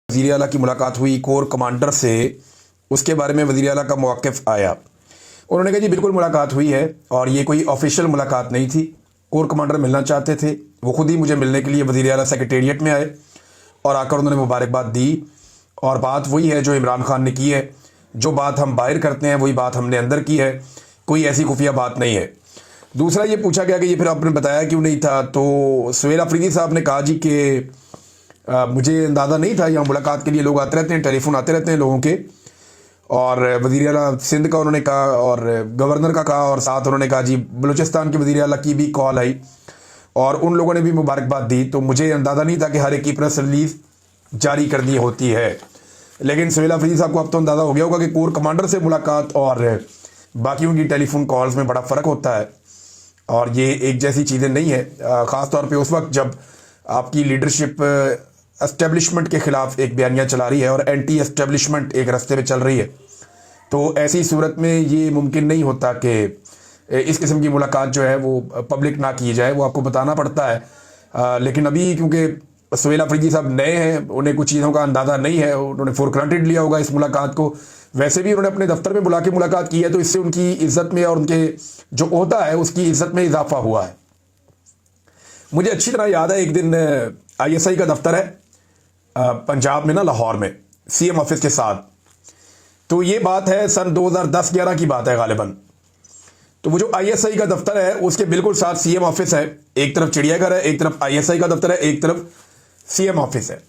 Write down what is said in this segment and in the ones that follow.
वज़ीर आला की मुलाकात हुई कोर कमांडर से, उसके बारे में वज़ीर आला का मौक़िफ़ आया। उन्होंने कहा जी बिल्कुल मुलाकात हुई है और ये कोई ऑफिशियल मुलाकात नहीं थी। कोर कमांडर मिलना चाहते थे, वो खुद ही मुझे मिलने के लिए वज़ीर आला सेक्रेटेरिएट में आए और आकर उन्होंने मुबारकबाद दी। और बात वही है जो इमरान खान ने की है, जो बात हम बाहर करते हैं वही बात हमने अंदर की है, कोई ऐसी खुफिया बात नहीं है। दूसरा ये पूछा गया कि ये फिर आपने बताया क्यों नहीं था, तो सुहेल अफरीदी साहब ने कहा जी कि मुझे अंदाज़ा नहीं था, यहाँ मुलाकात के लिए लोग आते रहते हैं, टेलीफोन आते रहते हैं लोगों के। और वज़ीर आला सिंध का उन्होंने कहा और गवर्नर का कहा और साथ उन्होंने कहा जी बलूचिस्तान के वज़ीर आला की भी कॉल आई और उन लोगों ने भी मुबारकबाद दी। तो मुझे अंदाज़ा नहीं था कि हर एक की प्रेस रिलीज़ जारी करनी होती है। लेकिन सुहेल अफरीदी साहब को अब तो अंदाज़ा हो गया होगा कि कोर कमांडर से मुलाकात और बाकी उनकी टेलीफोन कॉल्स में बड़ा फ़र्क होता है और ये एक जैसी चीज़ें नहीं है। ख़ास तौर पे उस वक्त जब आपकी लीडरशिप एस्टेब्लिशमेंट के ख़िलाफ़ एक बयानिया चला रही है और एंटी एस्टेब्लिशमेंट एक रास्ते पे चल रही है, तो ऐसी सूरत में ये मुमकिन नहीं होता कि इस किस्म की मुलाकात जो है वो पब्लिक ना की जाए, वो आपको बताना पड़ता है। लेकिन अभी क्योंकि सुहेल अफरीदी साहब नए हैं, उन्हें कुछ चीज़ों का अंदाज़ा नहीं है, उन्होंने फॉर ग्रांटेड लिया होगा इस मुलाकात को। वैसे भी उन्होंने अपने दफ्तर में बुला के मुलाकात की है, तो इससे उनकी इज्जत में और उनके जो ओहदा है उसकी इज्जत में इजाफा हुआ है। मुझे अच्छी तरह याद है, एक दिन ISI का दफ्तर है पंजाब में ना, लाहौर में, CM ऑफिस के साथ। तो ये बात है सन 2010-11 की बात है गालिबन। तो वो जो ISI का दफ्तर है उसके बिल्कुल साथ CM ऑफिस है। एक तरफ चिड़ियाघर है, एक तरफ ISI का दफ्तर है, एक तरफ CM ऑफिस है।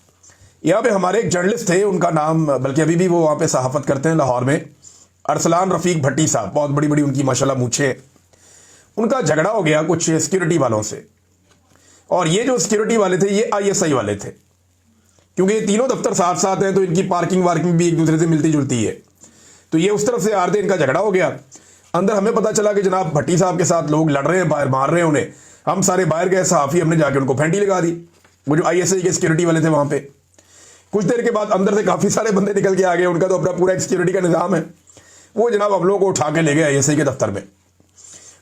यहाँ पे हमारे एक जर्नलिस्ट थे, उनका नाम, बल्कि अभी भी वो वहाँ पे सहाफ़त करते हैं लाहौर में, अरसलान रफ़ीक भट्टी साहब, बहुत बड़ी बड़ी उनकी माशाल्लाह मूछें। उनका झगड़ा हो गया कुछ सिक्योरिटी वालों से, और ये जो सिक्योरिटी वाले थे ये ISI वाले थे। क्योंकि ये तीनों दफ्तर साथ साथ हैं तो इनकी पार्किंग वार्किंग भी एक दूसरे से मिलती जुलती है। तो ये उस तरफ से आ रहे थे, इनका झगड़ा हो गया। अंदर हमें पता चला कि जनाब भट्टी साहब के साथ लोग लड़ रहे हैं, बाहर मार रहे हैं उन्हें। हम सारे बाहर गए, सहाफ़ी, हमने जाके उनको फेंटी लगा दी, वो जो ISI के सिक्योरिटी वाले थे वहाँ पे। कुछ देर के बाद अंदर से काफ़ी सारे बंदे निकल के आ गए, उनका तो अपना पूरा एक सिक्योरिटी का निज़ाम है। वो जनाब हम लोगों को उठा के ले गए ISI के दफ्तर में।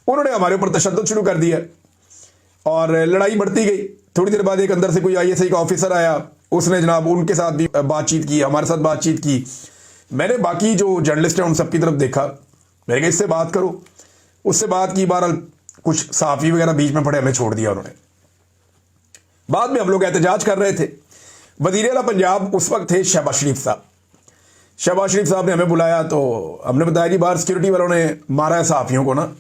उन्होंने हमारे ऊपर तशद्दुद शुरू कर दिया और लड़ाई बढ़ती गई। थोड़ी देर बाद एक अंदर से कोई ISI का ऑफिसर आया, उसने जनाब उनके साथ भी बातचीत की, हमारे साथ बातचीत की। मैंने बाकी जो जर्नलिस्ट हैं उन सब की तरफ देखा, मैंने कहा इससे बात करो, उससे बात की। बहरहाल कुछ सहाफ़ी वगैरह बीच में पड़े, हमें छोड़ दिया उन्होंने। बाद में हम लोग एहतजाज कर रहे थे। वज़ीर आला पंजाब उस वक्त थे शहबाज शरीफ साहब। शहबाज शरीफ साहब ने हमें बुलाया तो हमने बताया जी बाहर सिक्योरिटी वालों ने मारा है सहाफ़ियों को ना।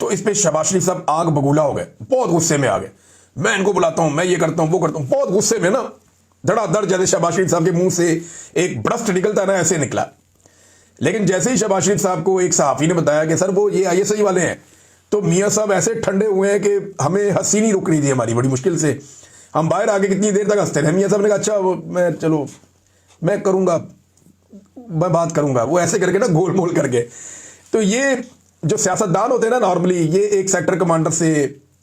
तो इस पर शहबाज शरीफ साहब आग बगूला हो गए, बहुत गुस्से में आ गए। मैं इनको बुलाता हूं, मैं ये करता हूं, वो करता हूं, बहुत गुस्से में ना, धड़ाधड़। जैसे शहबाज शरीफ साहब के मुंह से एक ब्रस्ट निकलता है ना, ऐसे निकला। लेकिन जैसे ही शहबाज शरीफ साहब को एक सहाफ़ी ने बताया कि सर वो ये ISI वाले हैं, तो मियाँ साहब ऐसे ठंडे हुए हैं कि हमें हंसी नहीं रुक रही थी हमारी, बड़ी मुश्किल से हम बाहर आके कितनी देर तक हंसते रहे। मियाँ साहब ने कहा अच्छा मैं, चलो मैं करूँगा, मैं बात करूँगा, वो ऐसे करके ना गोल मोल करके। तो ये जो सियासतदान होते हैं ना, नॉर्मली ये एक सेक्टर कमांडर से,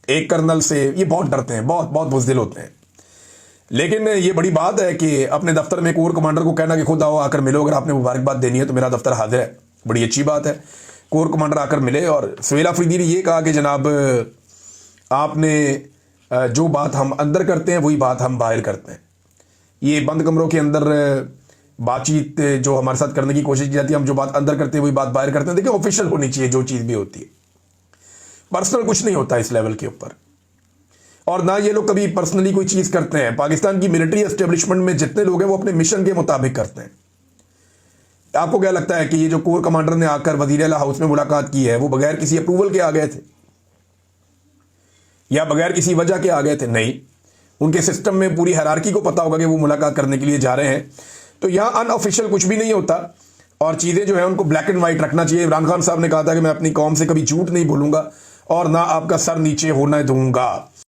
एक कर्नल से, ये बहुत डरते हैं, बहुत बहुत बुज़दिल होते हैं। लेकिन ये बड़ी बात है कि अपने दफ्तर में कोर कमांडर को कहना कि खुद आओ, आकर मिलो, अगर आपने मुबारकबाद देनी है तो मेरा दफ्तर हाजिर है। बड़ी अच्छी बात है, कोर कमांडर आकर मिले। और सुहेल अफरीदी ने ये कहा कि जनाब आपने जो बात हम अंदर करते हैं वही बात हम बाहर करते हैं। ये बंद कमरों के अंदर बातचीत जो हमारे साथ करने की कोशिश की जाती है, हम जो बात अंदर करते हैं वही बात बाहर करते हैं। देखिए ऑफिशियल होनी चाहिए जो चीज़ भी होती है, पर्सनल कुछ नहीं होता इस लेवल के ऊपर। और ना ये लोग कभी पर्सनली कोई चीज़ करते हैं। पाकिस्तान की मिलिट्री एस्टेब्लिशमेंट में जितने लोग हैं वो अपने मिशन के मुताबिक करते हैं। आपको क्या लगता है कि ये जो कोर कमांडर ने आकर वज़ीर आला हाउस में मुलाकात की है वो बगैर किसी अप्रूवल के आ गए थे या बगैर किसी वजह के आ गए थे? नहीं, उनके सिस्टम में पूरी हायरार्की को पता होगा कि वो मुलाकात करने के लिए जा रहे हैं। तो यहाँ अनऑफिशियल कुछ भी नहीं होता और चीज़ें जो है उनको ब्लैक एंड वाइट रखना चाहिए। इमरान खान साहब ने कहा था कि मैं अपनी कौम से कभी झूठ नहीं बोलूँगा और ना आपका सर नीचे होना दूंगा।